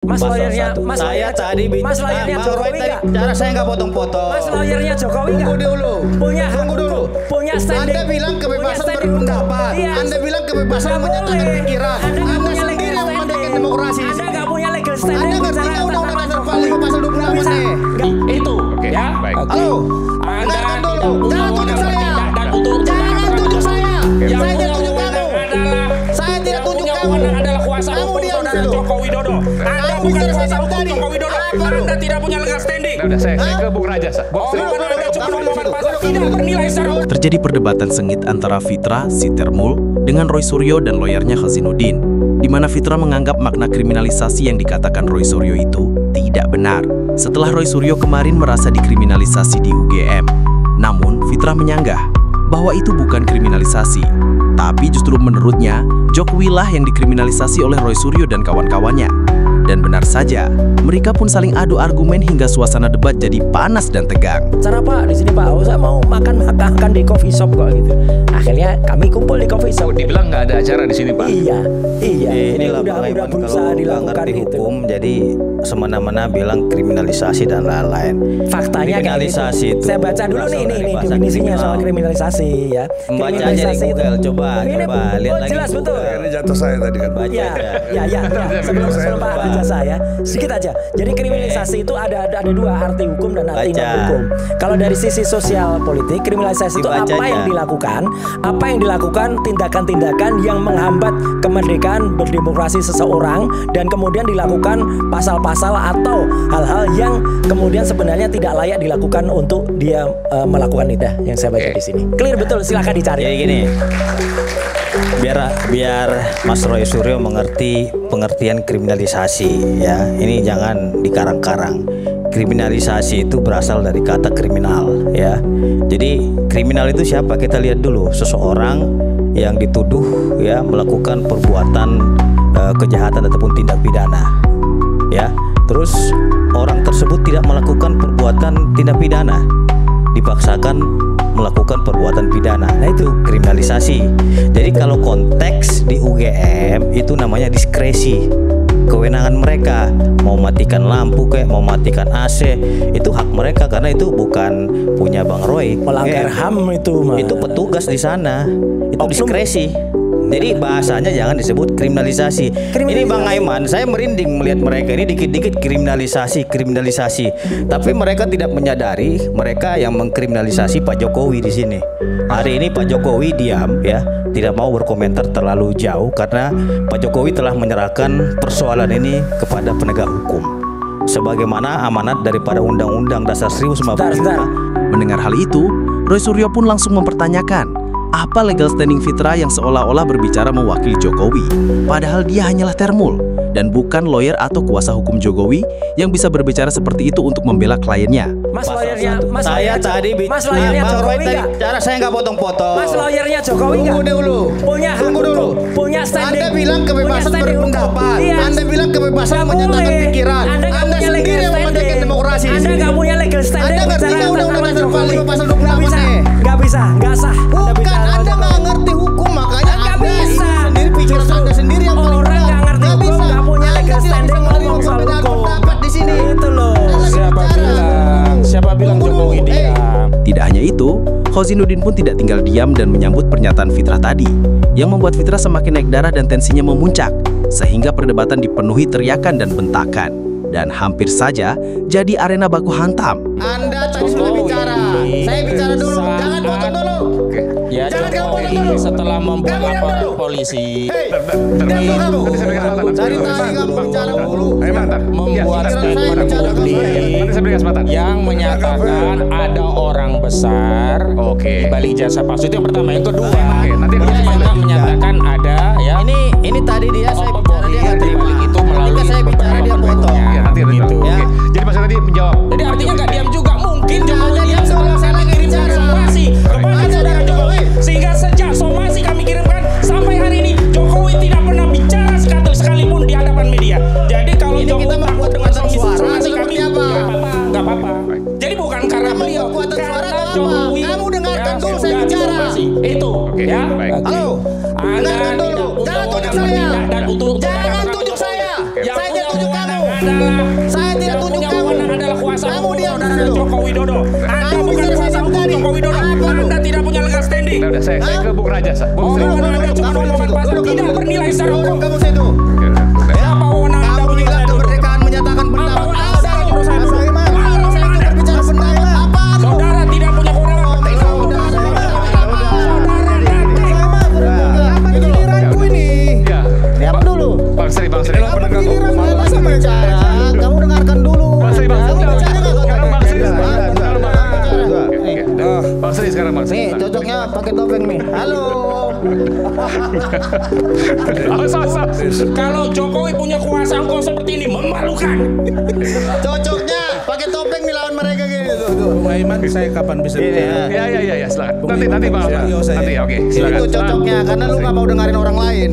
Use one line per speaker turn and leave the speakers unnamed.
Mas lawyernya,
saya tadi
Mas lawyernya Jokowi nggak?
Cara saya nggak potong-potong.
Mas lawyernya Jokowi nggak?
Tunggu dulu.
Punya standing.
Anda bilang kebebasan berpendapat.
Iya.
Anda bilang kebebasan menyatakan pikiran. Anda sendiri yang mementingkan demokrasi.
Anda nggak punya legal standing.
Anda ngerti nggak undang-undang dasar 45 pasal 28 nih?
Itu, ya.
Baik.
Halo.
Anda
Dengarkan dulu.
tidak
Jangan tunjuk saya. Jangan tunjuk saya. Saya tidak tunjuk kamu. Saya tidak tunjuk kamu.
Adalah kuasa
Kamu
hukum
diam
saudara
dulu.
Joko Widodo. Anda
Kamu
bukan
bicara
kuasa
sama
hukum
tadi.
Joko Widodo. Anda tidak punya legal standing.
Udah, saya ke Bung Raja.
Anda cuma memohon pasal tidak bernilai secara
Terjadi perdebatan sengit antara Fitra, si Termul, dengan Roy Suryo dan lawyernya Khazinuddin, di mana Fitra menganggap makna kriminalisasi yang dikatakan Roy Suryo itu tidak benar. Setelah Roy Suryo kemarin merasa dikriminalisasi di UGM, namun Fitra menyanggah bahwa itu bukan kriminalisasi, tapi justru menurutnya Jokowi lah yang dikriminalisasi oleh Roy Suryo dan kawan-kawannya. Dan benar saja, mereka pun saling adu argumen hingga suasana debat jadi panas dan tegang.
cara Pak di sini Pak, saya mau makan di coffee shop kok gitu. Akhirnya kami kumpul di coffee shop.
Dibilang nggak ada acara di sini, Pak.
Iya.
Inilah
udah
Bang,
berusaha
kalau nggak
dilakukan
ngerti
gitu.
hukum jadi semena-mena bilang kriminalisasi dan lain-lain.
Faktanya kayak
kriminalisasi
gitu.
itu
Saya baca dulu
berasal
nih
dari bahasa
definisinya soal
kriminal.
kriminalisasi ya.
Membaca aja di
Kriminalisasi itu-
Google, coba
Ini,
lihat lagi
jelas
di
betul.
Google.
Ini jatuh saya tadi kan.
Baca
Ya,
aja.
sebelum Pak ada jasa ya, sedikit aja. Jadi kriminalisasi itu ada dua, arti hukum dan arti
Baca.
non hukum. Kalau dari sisi sosial politik, kriminalisasi itu
Dibaca
apa
aja.
yang dilakukan tindakan-tindakan yang menghambat kemerdekaan berdemokrasi seseorang dan kemudian dilakukan pasal-pasal atau hal-hal yang kemudian sebenarnya tidak layak dilakukan untuk dia melakukan itu yang saya baca di sini. Clear betul, silakan dicari.
Jadi gini, biar Mas Roy Suryo mengerti pengertian kriminalisasi ya. Ini jangan dikarang-karang. Kriminalisasi itu berasal dari kata kriminal ya. Jadi kriminal itu siapa? Kita lihat dulu, seseorang yang dituduh ya melakukan perbuatan kejahatan ataupun tindak pidana ya. Terus orang tersebut tidak melakukan perbuatan tindak pidana, dipaksakan melakukan perbuatan pidana. Nah itu kriminalisasi. Jadi kalau konteks di UGM itu namanya diskresi. Kewenangan mereka mau matikan lampu kayak mau matikan AC itu hak mereka karena itu bukan punya Bang Roy.
Melanggar HAM itu mah.
Itu petugas di sana. Itu
Oknum.
diskresi. Jadi bahasanya jangan disebut kriminalisasi. Ini Bang Aiman, saya merinding melihat mereka ini dikit-dikit kriminalisasi. Tapi mereka tidak menyadari mereka yang mengkriminalisasi Pak Jokowi di sini. Hari ini Pak Jokowi diam ya, tidak mau berkomentar terlalu jauh karena Pak Jokowi telah menyerahkan persoalan ini kepada penegak hukum. Sebagaimana amanat daripada Undang-Undang Dasar 1945.
Sebentar.
Mendengar hal itu, Roy Suryo pun langsung mempertanyakan apa legal standing Fitra yang seolah-olah berbicara mewakili Jokowi, padahal dia hanyalah Termul dan bukan lawyer atau kuasa hukum Jokowi yang bisa berbicara seperti itu untuk membela kliennya.
Mas lawyernya,
Saya tadi
Mas lawyernya
Bang Roy
Jokowi
tadi
nggak?
cara saya nggak potong-potong.
Mas lawyernya Jokowi nggak?
Tunggu dulu.
Punya hak
Tunggu dulu.
hukum, punya standing.
Anda bilang kebebasan
punya standing hukum.
berpendapat.
Iya.
Anda bilang kebebasan
Nggak
menyatakan
boleh.
pikiran.
Anda nggak punya
sendiri
legal
yang
standing.
mementingkan demokrasi di
Anda
sini.
nggak punya legal standing.
Anda ngerti
bicara
nggak
tentang
Undang-Undang Dasar
Jokowi.
45 pasal 28
Nggak bisa,
nih?
nggak sah.
Bukan, Anda nggak ngerti hukum makanya
Nggak
Anda
bisa.
ini sendiri pikiran
Justru
Anda sendiri yang paling
orang
benar.
nggak ngerti
Nggak
hukum,
bisa.
nggak punya
Anda
legal
tidak
standing
bisa
ngomong
menerima
soal
perbedaan
hukum.
pendapat di sini.
Itu loh.
Siapa bilang Jokowi diam?
Tidak hanya itu, Khazinuddin pun tidak tinggal diam dan menyambut pernyataan Fitra tadi, yang membuat Fitra semakin naik darah dan tensinya memuncak, sehingga perdebatan dipenuhi teriakan dan bentakan, dan hampir saja jadi arena baku hantam.
Anda tadi sudah bicara. Saya bicara dulu. Jangan potong dulu.
Ya
Jangan kamu potong
Jokowi
dulu.
setelah membuat
Kamu diam
laporan
dulu.
polisi
Diam dulu kamu.
Nanti saya berikan kesempatan.
Dari tadi kamu bicara dulu.
Bentar.
membuat
Pikiran saya
statement
bicara dulu.
publik
Nanti saya berikan kesempatan.
yang menyatakan ada orang besar
Oke.
di balik jasa palsu. Itu yang pertama. Yang kedua,
Oke, nanti
dia
saya
juga menyatakan ada ya
Ini tadi dia saya bicara dia nggak
di
terima.
balik itu melalui
Ketika saya bicara dia
beberapa
potong.
pertemuan.
Ya, nanti
Gitu.
Oke. Jadi Mas tadi menjawab.
Jadi artinya nggak diam juga. Mungkin Jokowi
Anda
diam
diam
setelah
dulu,
saya
saya
mengirimkan
bicara.
somasi kepada
Anda
saudara
diam dulu.
Jokowi. Sehingga sejak somasi kami kirimkan sampai hari ini Jokowi tidak pernah bicara sekalipun di hadapan media. Jadi kalau
Ini
Jokowi
kita
takut
membuat
dengan
kekuatan suara
somasi
atau
kami,
seperti apa?
nggak apa-apa. Jadi bukan karena beliau,
Kekuatan suara
karena
atau apa?
Jokowi.
Kamu dengarkan dulu
sudah
saya bicara.
somasi. Itu,
Oke,
ya.
baik.
Halo.
Anda
Dengarkan dulu.
tidak punya
Jangan tunjuk
wewenang
saya.
menindak dan untuk
Jangan tunjuk saya.
Yang
Saya
punya
tidak tunjuk kamu.
wewenang adalah
Saya tidak
yang
tunjuk
punya
kamu.
wewenang adalah kuasa
Kamu
hukum
diam
saudara
dulu.
Joko Widodo. Anda
Kamu
bukan
bicara
kuasa
sama
hukum
tadi.
Joko Widodo.
Apa lu?
Anda tidak punya legal standing.
Udah, saya ke Bung Raja. Bung Sri.
Wewenang Anda cuma omongan pasar tidak bernilai secara hukum.
Kamu situ.
Apa wewenang Anda
Kamu
punya
bilang
saya duduk?
kemerdekaan menyatakan pendapat.
Apa wewenang saudara nyuruh saya duduk?
Saya
Apa wewenang
saya
Anda?
berbicara pendapat. Apa lu?
Saudara tidak punya kewenangan.
Giliranku ini.
Ya.
Diam dulu.
Bang Sri.
Apa giliran saya bicara? Kamu dengarkan dulu.
Bang Sri.
Kamu bicara nggak?
Sekarang Bang Sri.
Nih,
Bang Sri sekarang Bang Sri.
nih cocoknya pakai topeng nih. Halo.
Kalau Jokowi punya kuasa hukum seperti ini memalukan.
Cocoknya pakai topeng nih lawan mereka gini tuh.
Bung Aiman, saya kapan bisa bicara?
Ya, silakan. Nanti Bang.
Saya-
Nanti oke.
Itu
Silakan.
cocoknya karena lu nggak mau dengerin orang lain.